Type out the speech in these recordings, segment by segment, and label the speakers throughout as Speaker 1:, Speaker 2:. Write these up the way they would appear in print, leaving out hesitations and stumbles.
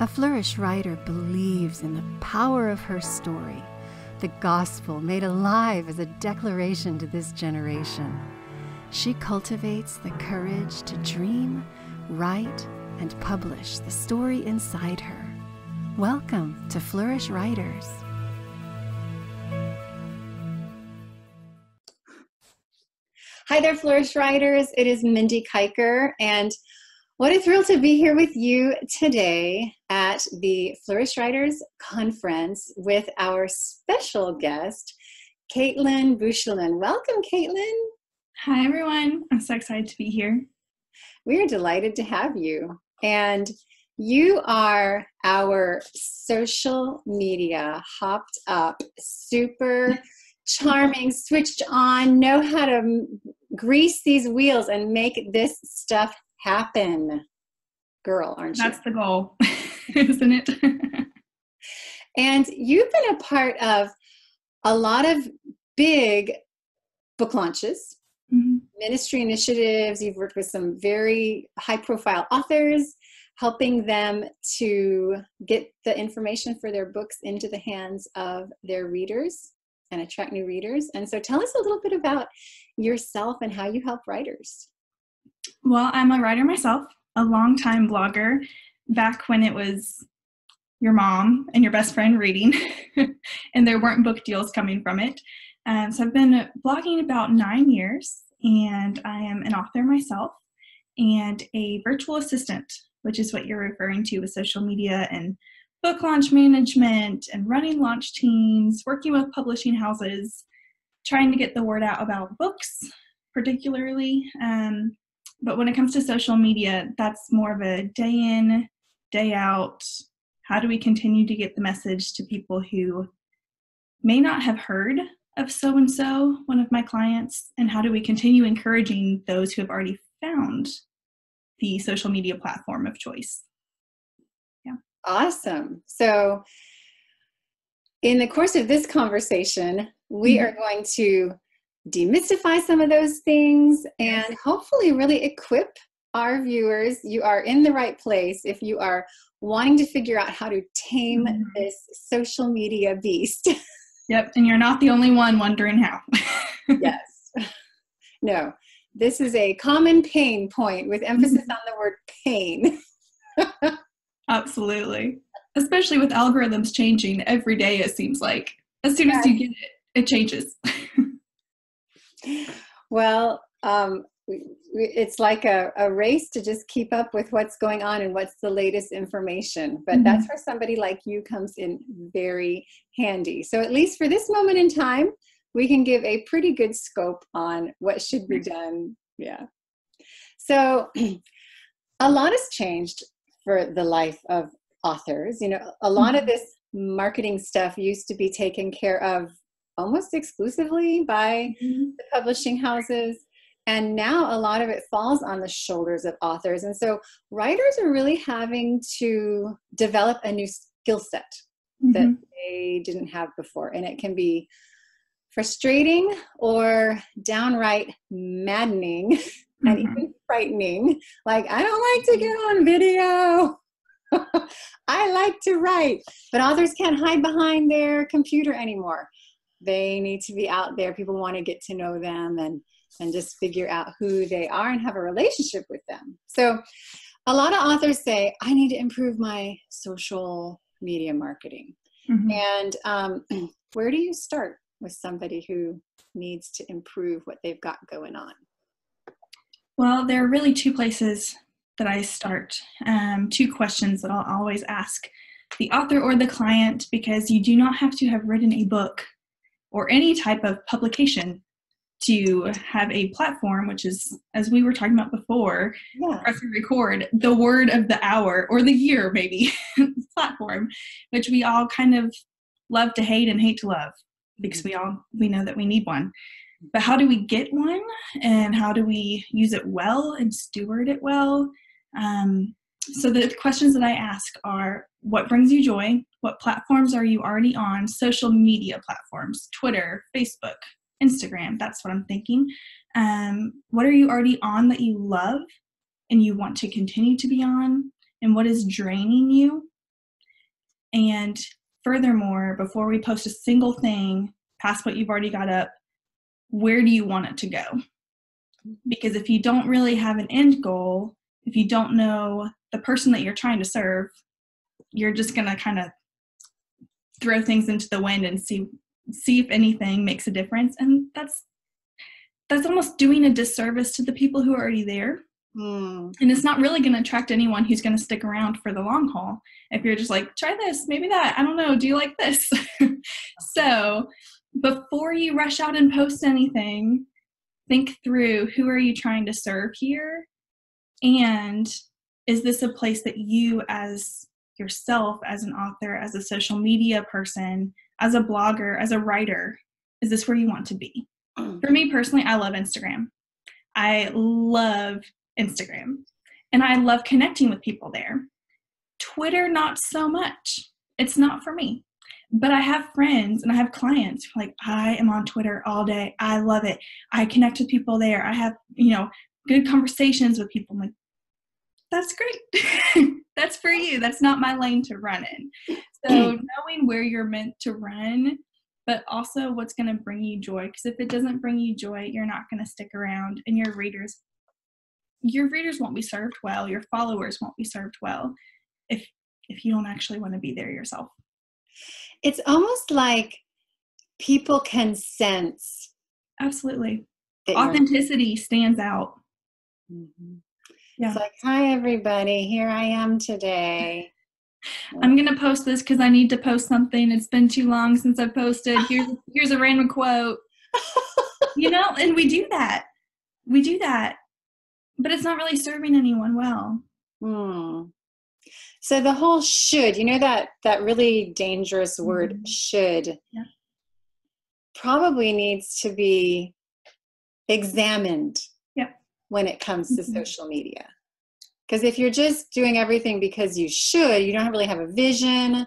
Speaker 1: A Flourish writer believes in the power of her story, the gospel made alive as a declaration to this generation. She cultivates the courage to dream, write, and publish the story inside her. Welcome to Flourish Writers. Hi there, Flourish Writers. It is Mindy Kiker, and what a thrill to be here with you today at the FlourishWriters Conference with our special guest, Kaitlyn Bouchillon. Welcome, Kaitlyn.
Speaker 2: Hi, everyone. I'm so excited to be here.
Speaker 1: We are delighted to have you. And you are our social media hopped up, super charming, switched on, know how to grease these wheels and make this stuff happen girl, aren't you?
Speaker 2: That's the goal, isn't it?
Speaker 1: And you've been a part of a lot of big book launches, ministry initiatives. You've worked with some very high-profile authors, helping them to get the information for their books into the hands of their readers and attract new readers. And so tell us a little bit about yourself and how you help writers.
Speaker 2: Well, I'm a writer myself, a longtime blogger, back when it was your mom and your best friend reading, and there weren't book deals coming from it. So I've been blogging about 9 years, and I am an author myself and a virtual assistant, which is what you're referring to with social media and book launch management and running launch teams, working with publishing houses, trying to get the word out about books particularly. But when it comes to social media, that's more of a day in, day out. How do we continue to get the message to people who may not have heard of so-and-so, one of my clients, and how do we continue encouraging those who have already found the social media platform of choice? Yeah.
Speaker 1: Awesome. So in the course of this conversation, we are going to demystify some of those things and hopefully really equip our viewers. You are in the right place if you are wanting to figure out how to tame this social media beast.
Speaker 2: Yep, and you're not the only one wondering how.
Speaker 1: Yes. No, this is a common pain point with emphasis on the word pain.
Speaker 2: Absolutely. Especially with algorithms changing every day, it seems like. As soon as you get it, it changes.
Speaker 1: Well, it's like a race to just keep up with what's going on and what's the latest information. But that's where somebody like you comes in very handy. So at least for this moment in time, we can give a pretty good scope on what should be done. Yeah. So a lot has changed for the life of authors. You know, a lot of this marketing stuff used to be taken care of almost exclusively by the publishing houses. And now a lot of it falls on the shoulders of authors. And so writers are really having to develop a new skill set that they didn't have before. And it can be frustrating or downright maddening and even frightening. Like, I don't like to get on video. I like to write. But authors can't hide behind their computer anymore. They need to be out there. People want to get to know them and just figure out who they are and have a relationship with them. So a lot of authors say, I need to improve my social media marketing. And where do you start with somebody who needs to improve what they've got going on?
Speaker 2: Well, there are really two places that I start. Two questions that I'll always ask the author or the client, because you do not have to have written a book or any type of publication to have a platform, which is, as we were talking about before, press and record, the word of the hour or the year maybe platform, which we all kind of love to hate and hate to love, because we know that we need one. But how do we get one, and how do we use it well and steward it well? So the questions that I ask are, what brings you joy? What platforms are you already on? Social media platforms, Twitter, Facebook, Instagram, that's what I'm thinking. What are you already on that you love and you want to continue to be on? And what is draining you And furthermore, before we post a single thing past what you've already got up, where do you want it to go? Because if you don't really have an end goal, if you don't know the person that you're trying to serve, you're just going to kind of throw things into the wind and see if anything makes a difference. And that's almost doing a disservice to the people who are already there. And it's not really going to attract anyone who's going to stick around for the long haul. If you're just like, try this, maybe that, I don't know, do you like this? So before you rush out and post anything, think through, who are you trying to serve here? And is this a place that you as yourself, as an author, as a social media person, as a blogger, as a writer, is this where you want to be? For me personally, I love Instagram. I love Instagram. And I love connecting with people there. Twitter, not so much. It's not for me. But I have friends and I have clients who are like, I am on Twitter all day. I love it. I connect with people there. I have, good conversations with people. I'm like, that's great. That's for you. That's not my lane to run in. So knowing where you're meant to run, but also what's going to bring you joy. Because if it doesn't bring you joy, you're not going to stick around, and your readers won't be served well. Your followers won't be served well if you don't actually want to be there yourself.
Speaker 1: It's almost like people can sense.
Speaker 2: Absolutely. Authenticity stands out.
Speaker 1: Mm-hmm.
Speaker 2: Yeah.
Speaker 1: It's like, hi, everybody. Here I am today.
Speaker 2: I'm going to post this because I need to post something. It's been too long since I posted. Here's a random quote. And we do that. But it's not really serving anyone well.
Speaker 1: So the whole should, that really dangerous word, should, probably needs to be examined when it comes to social media. Because if you're just doing everything because you should, you don't really have a vision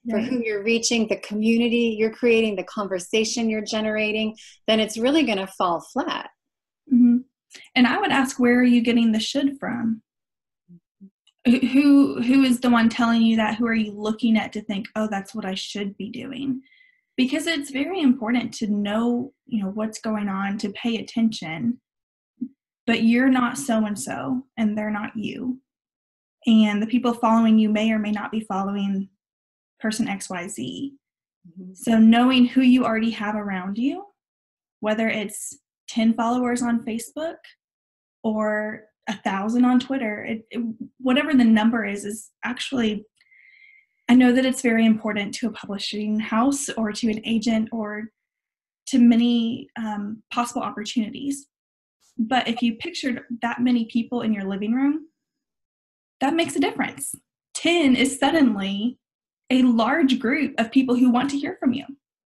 Speaker 1: for who you're reaching, the community you're creating, the conversation you're generating, then it's really going to fall flat.
Speaker 2: Mm-hmm. And I would ask, where are you getting the should from? Who is the one telling you that? Who are you looking at to think, oh, that's what I should be doing? Because it's very important to know, what's going on, to pay attention. But you're not so-and-so, and they're not you. And the people following you may or may not be following person XYZ. Mm-hmm. So knowing who you already have around you, whether it's 10 followers on Facebook or 1,000 on Twitter, whatever the number is actually, I know that it's very important to a publishing house or to an agent or to many possible opportunities. But if you pictured that many people in your living room, that makes a difference. 10 is suddenly a large group of people who want to hear from you.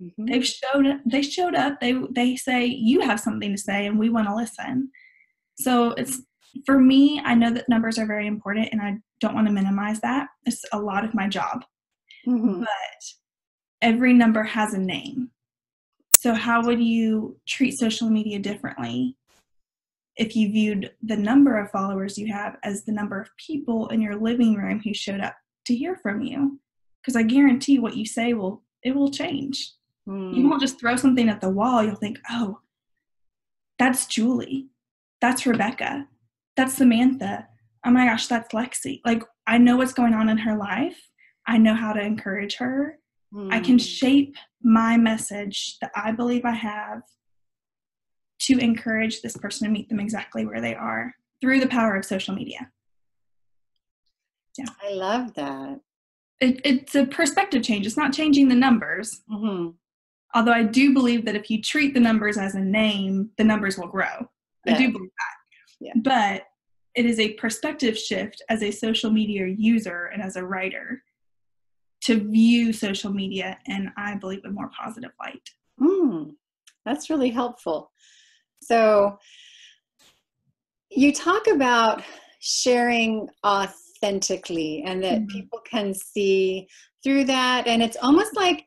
Speaker 2: Mm-hmm. They showed up. They say, you have something to say and we want to listen. So it's, for me, I know that numbers are very important and I don't want to minimize that. It's a lot of my job. Mm-hmm. But every number has a name. So how would you treat social media differently if you viewed the number of followers you have as the number of people in your living room who showed up to hear from you? Because I guarantee what you say will change. You won't just throw something at the wall. You'll think, oh, that's Julie. That's Rebecca. That's Samantha. Oh my gosh, that's Lexi. Like, I know what's going on in her life. I know how to encourage her. I can shape my message that I believe I have to encourage this person to meet them exactly where they are through the power of social media. Yeah.
Speaker 1: I love that.
Speaker 2: It's a perspective change. It's not changing the numbers. Mm-hmm. Although I do believe that if you treat the numbers as a name, the numbers will grow. Yeah. I do believe that. Yeah. But it is a perspective shift as a social media user and as a writer to view social media in, I believe, a more positive light.
Speaker 1: That's really helpful. So you talk about sharing authentically and that people can see through that. And it's almost like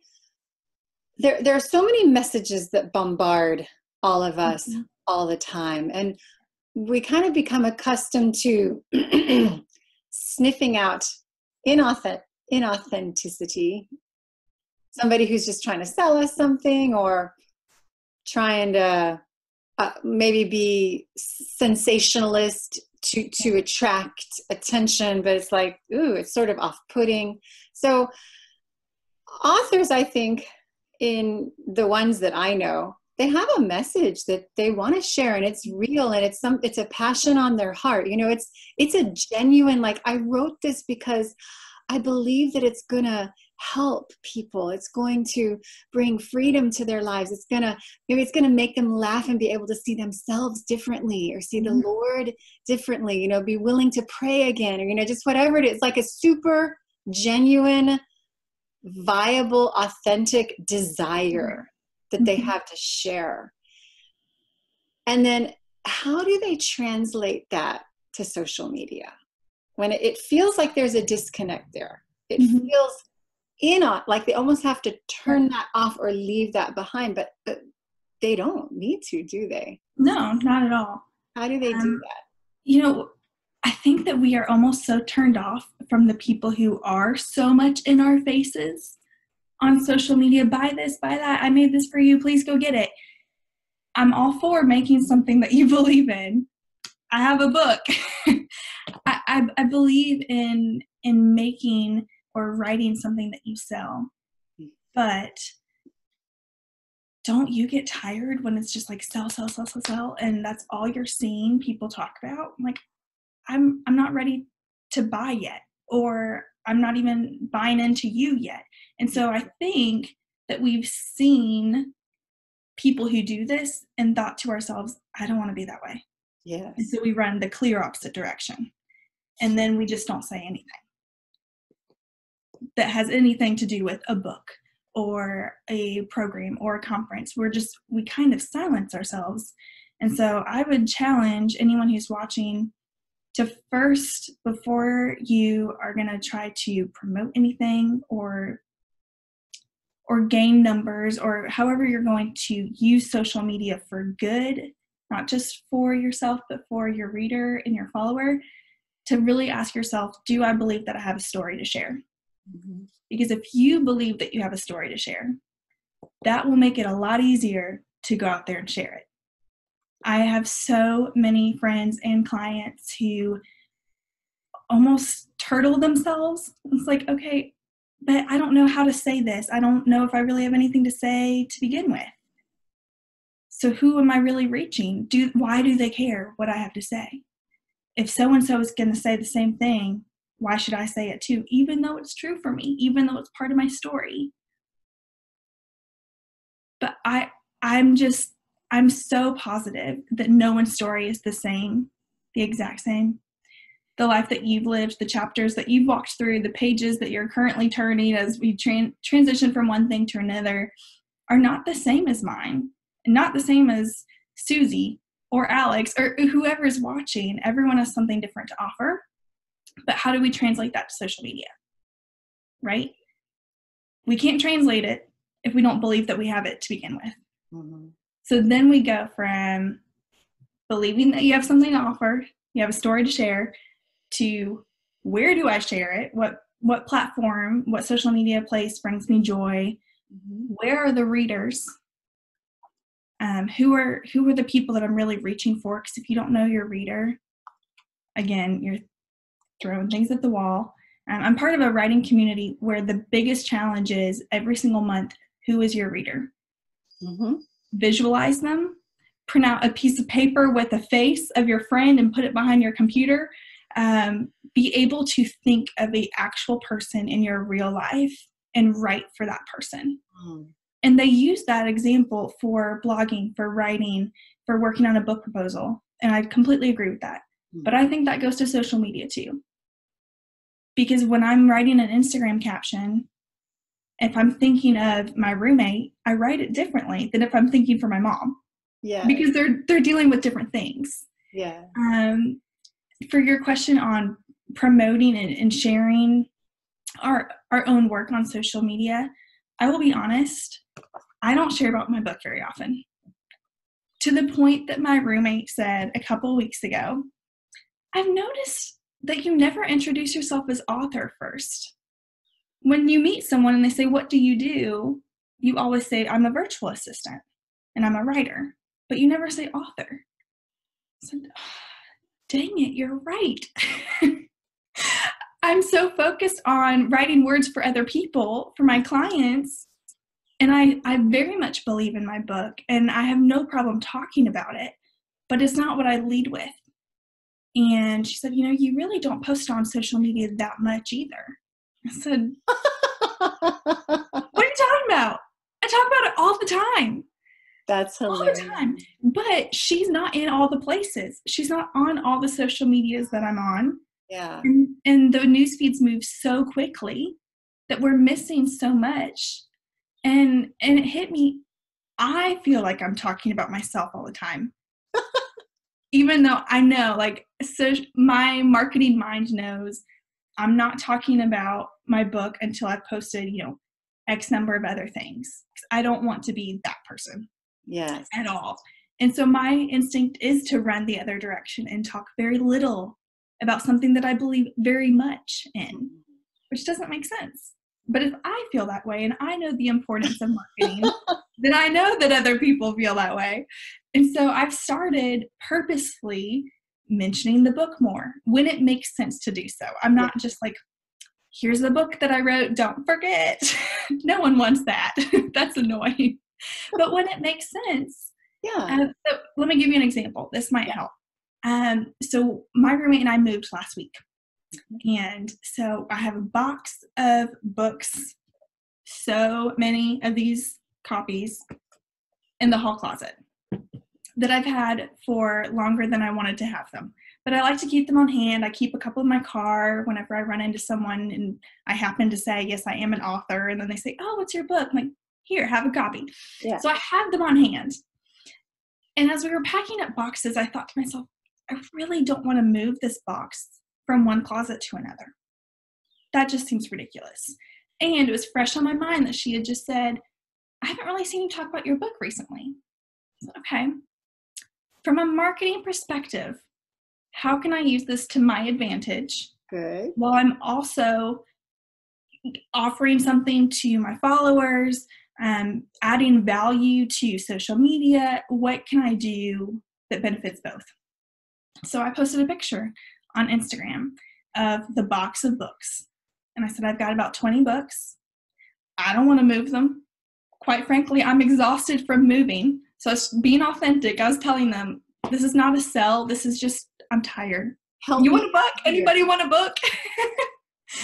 Speaker 1: there are so many messages that bombard all of us all the time. And we kind of become accustomed to sniffing out inauthentic inauthenticity. Somebody who's just trying to sell us something, or trying to maybe be sensationalist to attract attention, but it's like, ooh, it's sort of off-putting. So authors, I think, in the ones that I know, they have a message that they want to share, and it's real, and it's a passion on their heart. You know, it's a genuine, like, I wrote this because I believe that it's going to help people. It's going to bring freedom to their lives. Maybe it's going to make them laugh and be able to see themselves differently, or see the Lord differently, you know, be willing to pray again, or, you know, just whatever it is, like a super genuine, viable, authentic desire that they have to share. And then how do they translate that to social media when it feels like there's a disconnect there? It feels like they almost have to turn that off or leave that behind, but they don't need to, do they?
Speaker 2: No, not at all.
Speaker 1: How do they do that?
Speaker 2: You know, I think that we are almost so turned off from the people who are so much in our faces on social media. Buy this, buy that. I made this for you. Please go get it. I'm all for making something that you believe in. I have a book. I believe in making or writing something that you sell. But don't you get tired when it's just like sell, and that's all you're seeing people talk about? Like, I'm not ready to buy yet, or I'm not even buying into you yet. And so I think that we've seen people who do this and thought to ourselves, I don't want to be that way.
Speaker 1: Yes.
Speaker 2: And so we run the clear opposite direction. And then we just don't say anything that has anything to do with a book or a program or a conference. We kind of silence ourselves. And so I would challenge anyone who's watching to first, before you are going to try to promote anything or gain numbers, or however you're going to use social media for good, not just for yourself, but for your reader and your follower, to really ask yourself, do I believe that I have a story to share? Because if you believe that you have a story to share, that will make it a lot easier to go out there and share it. I have so many friends and clients who almost turtle themselves. It's like, okay, but I don't know how to say this. I don't know if I really have anything to say to begin with. So who am I really reaching? Why do they care what I have to say? If so-and-so is going to say the same thing, why should I say it too? Even though it's true for me, even though it's part of my story. But I'm so positive that no one's story is the exact same. The life that you've lived, the chapters that you've walked through, the pages that you're currently turning as we transition from one thing to another are not the same as mine, and not the same as Susie or Alex or whoever's watching. Everyone has something different to offer. But how do we translate that to social media? Right? We can't translate it if we don't believe that we have it to begin with. So then we go from believing that you have something to offer, you have a story to share, to where do I share it? What platform, what social media place brings me joy? Where are the readers? Who are the people that I'm really reaching for? Because if you don't know your reader, again, you're throwing things at the wall. I'm part of a writing community where the biggest challenge is every single month, who is your reader? Visualize them, print out a piece of paper with a face of your friend and put it behind your computer. Be able to think of the actual person in your real life and write for that person. And they use that example for blogging, for writing, for working on a book proposal. And I completely agree with that. But I think that goes to social media too. Because when I'm writing an Instagram caption, if I'm thinking of my roommate, I write it differently than if I'm thinking for my mom.
Speaker 1: Yeah.
Speaker 2: Because they're dealing with different things.
Speaker 1: Yeah.
Speaker 2: For your question on promoting and sharing our own work on social media, I will be honest, I don't share about my book very often. To the point that my roommate said a couple of weeks ago, I've noticed that you never introduce yourself as author first. when you meet someone and they say, what do? You always say, I'm a virtual assistant and I'm a writer, but you never say author. So, dang it, you're right. I'm so focused on writing words for other people, for my clients, and I very much believe in my book, and I have no problem talking about it, but it's not what I lead with. And she said, you really don't post on social media that much either. I said, what are you talking about? I talk about it all the time.
Speaker 1: That's hilarious.
Speaker 2: All the time. But she's not in all the places. She's not on all the social medias that I'm on.
Speaker 1: Yeah.
Speaker 2: And the news feeds move so quickly that we're missing so much. And it hit me. I feel like I'm talking about myself all the time. Even though I know, so my marketing mind knows I'm not talking about my book until I've posted, X number of other things. I don't want to be that person.
Speaker 1: Yes.
Speaker 2: At all. And so my instinct is to run the other direction and talk very little about something that I believe very much in, which doesn't make sense. But if I feel that way and I know the importance of marketing, then I know that other people feel that way. And so I've started purposefully mentioning the book more when it makes sense to do so. I'm not just like, here's the book that I wrote, don't forget. No one wants that. That's annoying. But when it makes sense.
Speaker 1: Yeah.
Speaker 2: So let me give you an example. This might help. So my roommate and I moved last week. And so I have a box of books, so many of these copies in the hall closet that I've had for longer than I wanted to have them. But I like to keep them on hand. I keep a couple in my car whenever I run into someone and I happen to say, yes, I am an author. And then they say, oh, what's your book? I'm like, here, have a copy.
Speaker 1: Yeah.
Speaker 2: So I have them on hand. And as we were packing up boxes, I thought to myself, I really don't want to move this box from one closet to another. That just seems ridiculous. And it was fresh on my mind that she had just said, I haven't really seen you talk about your book recently. I said, okay. From a marketing perspective, how can I use this to my advantage?
Speaker 1: Good.
Speaker 2: While I'm also offering something to my followers, adding value to social media. What can I do that benefits both? So I posted a picture on Instagram of the box of books. And I said, I've got about 20 books. I don't want to move them. Quite frankly, I'm exhausted from moving. So I was being authentic. I was telling them, this is not a sell. This is just, I'm tired. You want a book? Anybody want a book?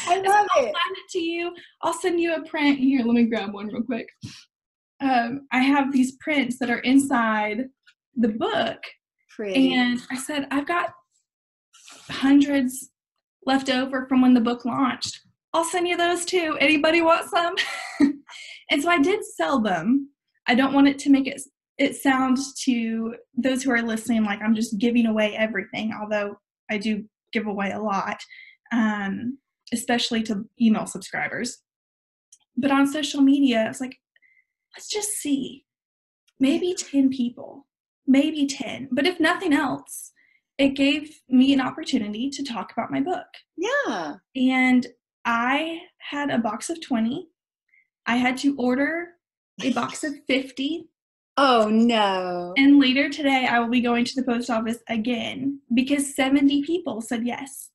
Speaker 1: I love it.
Speaker 2: I'll send it to you. I'll send you a print. Here, let me grab one real quick. I have these prints that are inside the book.
Speaker 1: Pretty.
Speaker 2: And I said, I've got hundreds left over from when the book launched. I'll send you those too. Anybody want some? And so I did sell them. I don't want it to make it sound to those who are listening like I'm just giving away everything, although I do give away a lot, especially to email subscribers. But on social media, I was like, let's just see. Maybe 10 people, maybe 10. But if nothing else, it gave me an opportunity to talk about my book.
Speaker 1: Yeah.
Speaker 2: And I had a box of 20. I had to order a box of 50.
Speaker 1: Oh, no.
Speaker 2: And later today, I will be going to the post office again because 70 people said yes.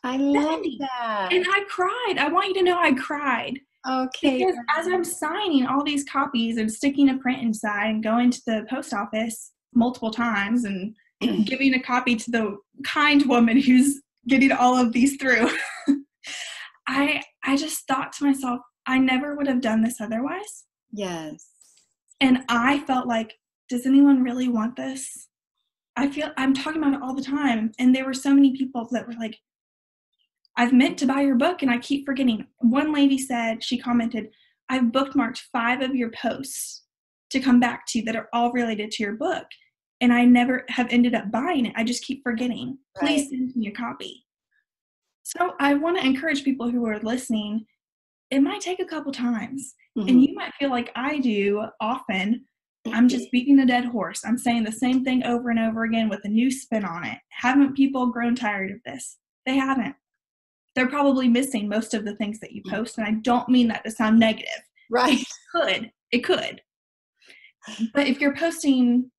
Speaker 1: I love
Speaker 2: 70.
Speaker 1: that.
Speaker 2: And I cried. I want you to know I cried.
Speaker 1: Okay.
Speaker 2: Because as I'm signing all these copies and sticking a print inside and going to the post office multiple times and giving a copy to the kind woman who's getting all of these through, I just thought to myself, I never would have done this otherwise.
Speaker 1: Yes.
Speaker 2: And I felt like, does anyone really want this? I'm talking about it all the time. And there were so many people that were like, I've meant to buy your book and I keep forgetting. One lady said, she commented, I've bookmarked 5 of your posts to come back to that are all related to your book. And I never have ended up buying it. I just keep forgetting. Please send me a copy. So I want to encourage people who are listening. It might take a couple times. Mm-hmm. And you might feel like I do often. I'm just beating a dead horse. I'm saying the same thing over and over again with a new spin on it. Haven't people grown tired of this? They haven't. they're probably missing most of the things that you post. And I don't mean that to sound negative.
Speaker 1: Right.
Speaker 2: It could. But if you're posting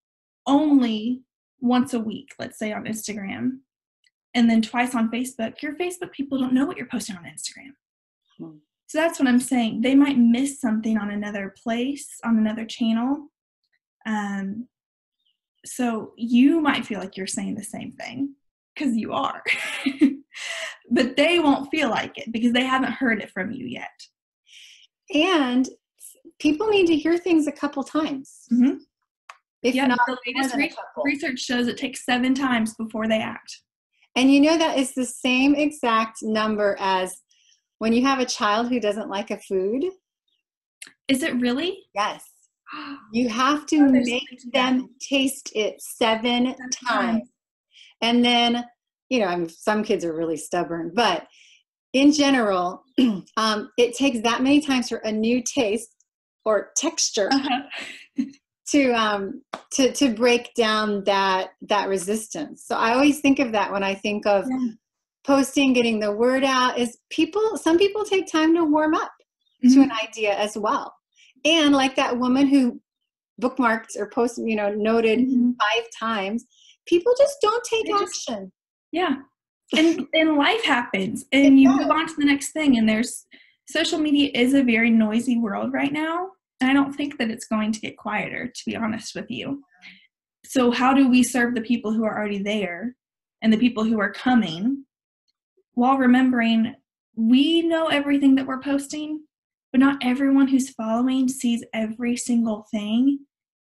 Speaker 2: only once a week, let's say on Instagram, and then twice on Facebook, your Facebook people don't know what you're posting on Instagram. So that's what I'm saying. They might miss something on another place, on another channel. So you might feel like you're saying the same thing, because you are. But they won't feel like it because they haven't heard it from you yet.
Speaker 1: And people need to hear things a couple times.
Speaker 2: Mm-hmm.
Speaker 1: If not,
Speaker 2: the latest research shows it takes 7 times before they act.
Speaker 1: And you know that is the same exact number as when you have a child who doesn't like a food. Is
Speaker 2: it really?
Speaker 1: Yes. You have to make them taste it 7 times. And then, some kids are really stubborn, but in general, it takes that many times for a new taste or texture to break down that resistance. So I always think of that when I think of posting, getting the word out, is some people take time to warm up to an idea as well. And like that woman who bookmarked or posted, noted 5 times, people just don't take action.
Speaker 2: Yeah. And life happens and you move on to the next thing. And social media is a very noisy world right now. And I don't think that it's going to get quieter, to be honest with you. So how do we serve the people who are already there and the people who are coming, while remembering we know everything that we're posting, but not everyone who's following sees every single thing.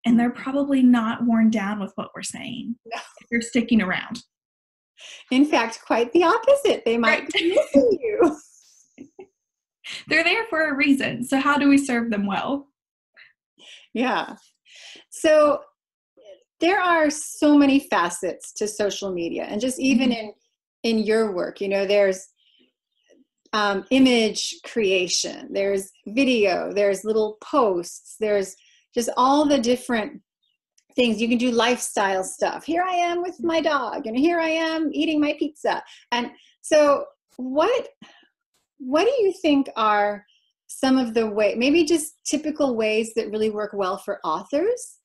Speaker 2: And they're probably not worn down with what we're saying. No. If you're sticking around.
Speaker 1: In fact, quite the opposite. They might be missing you.
Speaker 2: They're there for a reason. So how do we serve them well?
Speaker 1: Yeah. So there are so many facets to social media, and just even in your work, there's image creation, there's video, there's little posts, there's just all the different things. You can do lifestyle stuff. Here I am with my dog, and here I am eating my pizza. And so what do you think are some of the maybe just typical ways that really work well for authors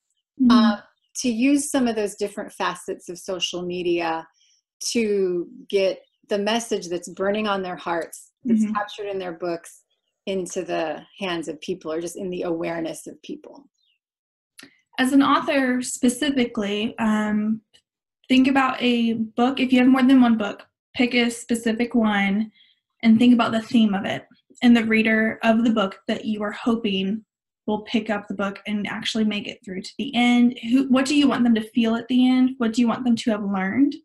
Speaker 1: to use some of those different facets of social media to get the message that's burning on their hearts, that's captured in their books, into the hands of people, or just in the awareness of people?
Speaker 2: As an author specifically, think about a book. If you have more than one book, pick a specific one and think about the theme of it and the reader of the book that you are hoping will pick up the book and actually make it through to the end. What do you want them to feel at the end? What do you want them to have learned?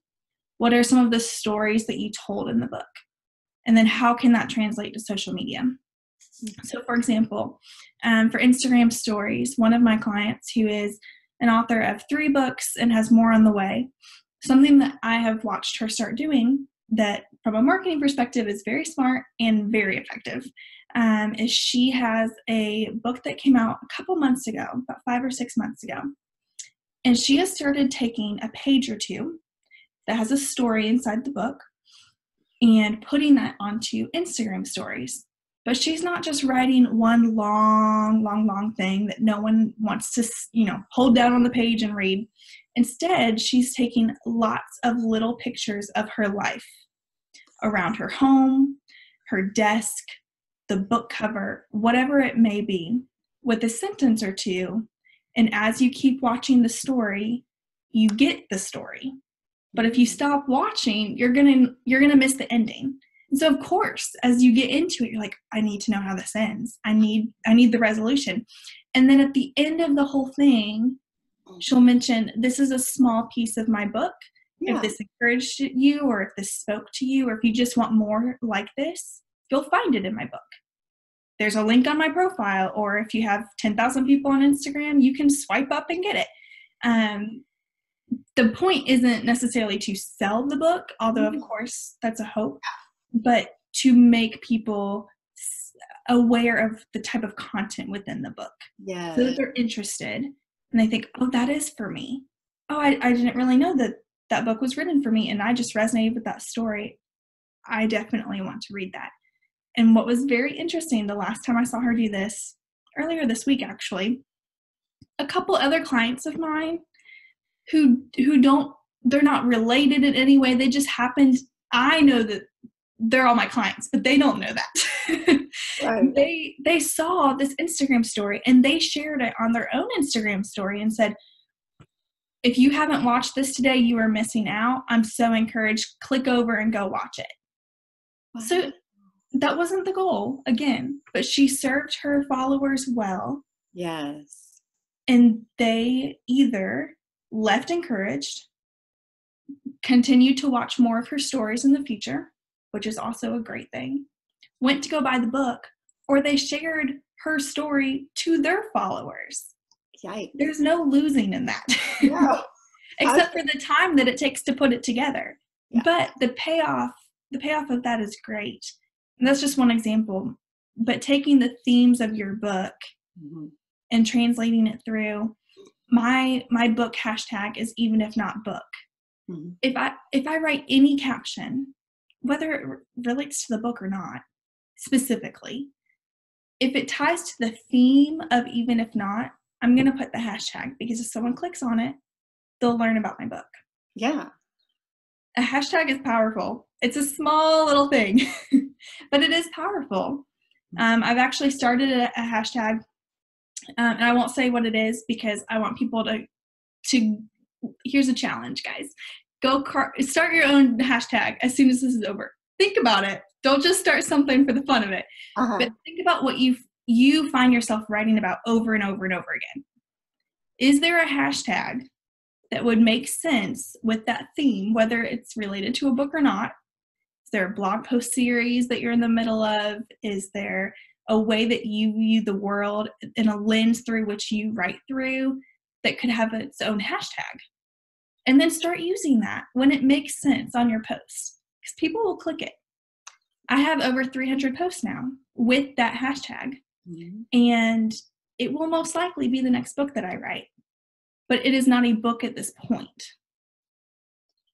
Speaker 2: What are some of the stories that you told in the book? And then how can that translate to social media? So for example, for Instagram stories, one of my clients who is an author of 3 books and has more on the way, something that I have watched her start doing that from a marketing perspective is very smart and very effective, is she has a book that came out a couple months ago, about 5 or 6 months ago. And she has started taking a page or 2 that has a story inside the book and putting that onto Instagram stories. But she's not just writing one long thing that no one wants to, hold down on the page and read. Instead, she's taking lots of little pictures of her life around her home, her desk, the book cover, whatever it may be, with a sentence or 2. And as you keep watching the story, you get the story. But if you stop watching, you're gonna miss the ending. And so of course, as you get into it, you're like, I need to know how this ends. I need the resolution. And then at the end of the whole thing, she'll mention, this is a small piece of my book. Yeah. If this encouraged you, or if this spoke to you, or if you just want more like this, you'll find it in my book. There's a link on my profile, or if you have 10,000 people on Instagram, you can swipe up and get it. The point isn't necessarily to sell the book, although of course that's a hope, but to make people aware of the type of content within the book.
Speaker 1: Yeah.
Speaker 2: So that they're interested and they think, oh, that is for me. Oh, I didn't really know that book was written for me, and I just resonated with that story. I definitely want to read that. And what was very interesting, the last time I saw her do this, earlier this week actually, a couple other clients of mine who they're not related in any way. They just happened, I know that they're all my clients, but they don't know that.
Speaker 1: Right.
Speaker 2: They saw this Instagram story and they shared it on their own Instagram story and said, if you haven't watched this today, you are missing out. I'm so encouraged. Click over and go watch it. Wow. So that wasn't the goal, again, but she served her followers well.
Speaker 1: Yes.
Speaker 2: And they either left encouraged, continued to watch more of her stories in the future, which is also a great thing, went to go buy the book, or they shared her story to their followers.
Speaker 1: Yikes.
Speaker 2: There's no losing in that.
Speaker 1: No.
Speaker 2: Except for the time that it takes to put it together. Yeah. But the payoff of that is great. And that's just one example. But taking the themes of your book and translating it through, my book hashtag is even if not book. Mm-hmm. If I write any caption, whether it relates to the book or not, specifically, if it ties to the theme of even if not, I'm going to put the hashtag, because if someone clicks on it, they'll learn about my book.
Speaker 1: Yeah.
Speaker 2: A hashtag is powerful. It's a small little thing, but it is powerful. I've actually started a hashtag, and I won't say what it is because I want people to here's a challenge, guys. Go start your own hashtag as soon as this is over. Think about it. Don't just start something for the fun of it, but think about what you find yourself writing about over and over and over again. Is there a hashtag that would make sense with that theme, whether it's related to a book or not? Is there a blog post series that you're in the middle of? Is there a way that you view the world in a lens through which you write through that could have its own hashtag? And then start using that when it makes sense on your posts, because people will click it. I have over 300 posts now with that hashtag, and it will most likely be the next book that I write. But it is not a book at this point.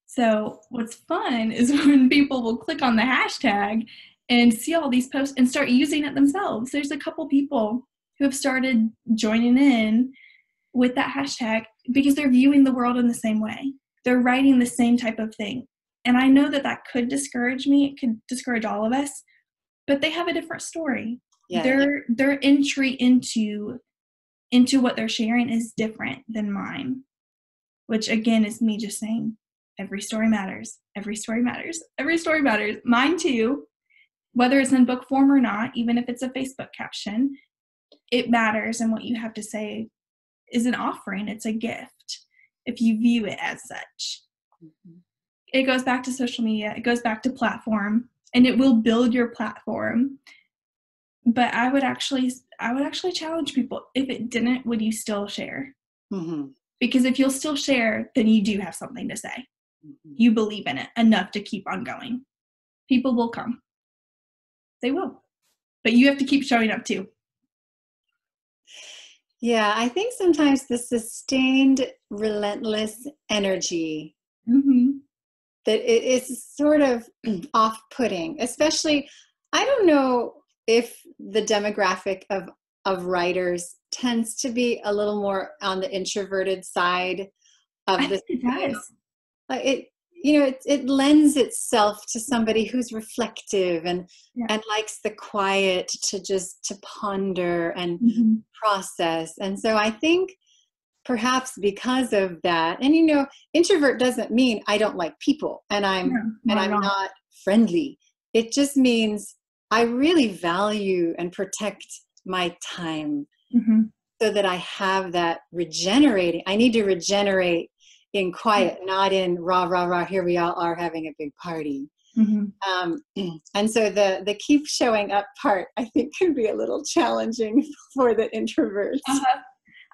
Speaker 2: So what's fun is when people will click on the hashtag and see all these posts and start using it themselves. There's a couple people who have started joining in with that hashtag because they're viewing the world in the same way. They're writing the same type of thing. And I know that could discourage me. It could discourage all of us. But they have a different story. Yeah. Their entry into what they're sharing is different than mine, which again is me just saying every story matters. Every story matters. Every story matters. Mine too, whether it's in book form or not, even if it's a Facebook caption, it matters. And what you have to say is an offering. It's a gift if you view it as such. Mm-hmm. It goes back to social media. It goes back to platform, and it will build your platform. But I would actually challenge people, if it didn't, would you still share? Mm-hmm. Because if you'll still share, then you do have something to say. Mm-hmm. You believe in it enough to keep on going. People will come. They will. But you have to keep showing up too.
Speaker 1: Yeah, I think sometimes the sustained, relentless energy that it is sort of off-putting, especially, I don't know if the demographic of writers tends to be a little more on the introverted side of the scale. It lends itself to somebody who's reflective and likes the quiet to ponder and process. And so I think perhaps because of that, and introvert doesn't mean I don't like people and I'm not friendly. It just means I really value and protect my time so that I have that regenerating. I need to regenerate in quiet, not in rah, rah, rah, here we all are having a big party. And so the keep showing up part, I think, can be a little challenging for the introverts.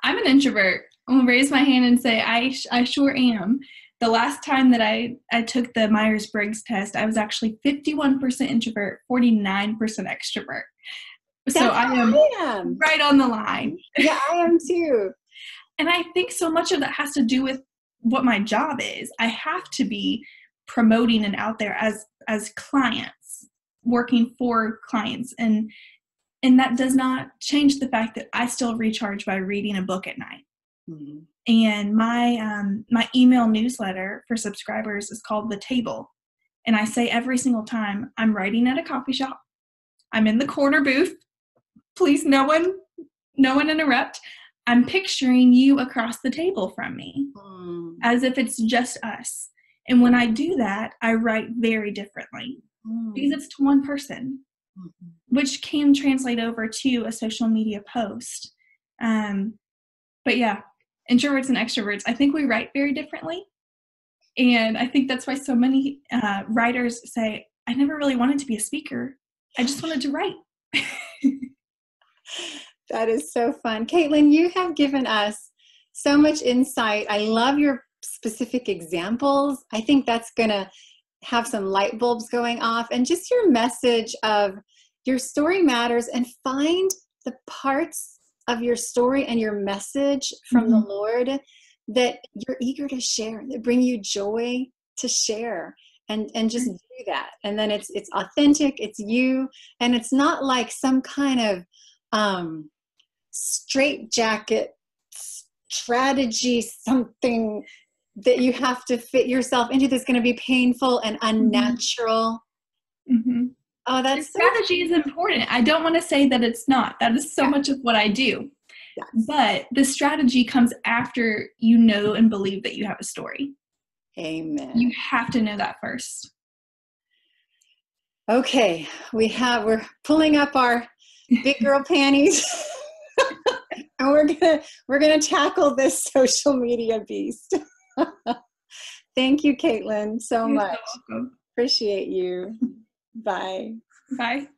Speaker 2: I'm an introvert. I'm going to raise my hand and say I sure am. The last time that I took the Myers-Briggs test, I was actually 51% introvert, 49% extrovert. So I am right on the line.
Speaker 1: Yeah, I am too.
Speaker 2: And I think so much of that has to do with what my job is. I have to be promoting and out there as as clients, working for clients. And that does not change the fact that I still recharge by reading a book at night. Mm-hmm. And my email newsletter for subscribers is called The Table. And I say every single time, I'm writing at a coffee shop. I'm in the corner booth. Please, no one interrupt. I'm picturing you across the table from me, as if it's just us. And when I do that, I write very differently because it's to one person, which can translate over to a social media post. But yeah, introverts and extroverts, I think we write very differently. And I think that's why so many writers say, I never really wanted to be a speaker. I just wanted to write.
Speaker 1: That is so fun. Kaitlyn, you have given us so much insight. I love your specific examples. I think that's going to have some light bulbs going off. And just your message of your story matters, and find the parts of your story and your message from the Lord that you're eager to share, that bring you joy to share. And just do that. And then it's authentic, it's you, and it's not like some kind of straitjacket strategy, something that you have to fit yourself into that's going to be painful and unnatural. Mm-hmm. Oh, that's
Speaker 2: strategy is important. I don't want to say that it's not. That is so much of what I do. Yes. But the strategy comes after you know and believe that you have a story.
Speaker 1: Amen.
Speaker 2: You have to know that first.
Speaker 1: Okay, we're pulling up our big girl panties. And we're gonna tackle this social media beast. Thank you, Kaitlyn, so much.
Speaker 2: So welcome.
Speaker 1: Appreciate you. Bye.
Speaker 2: Bye.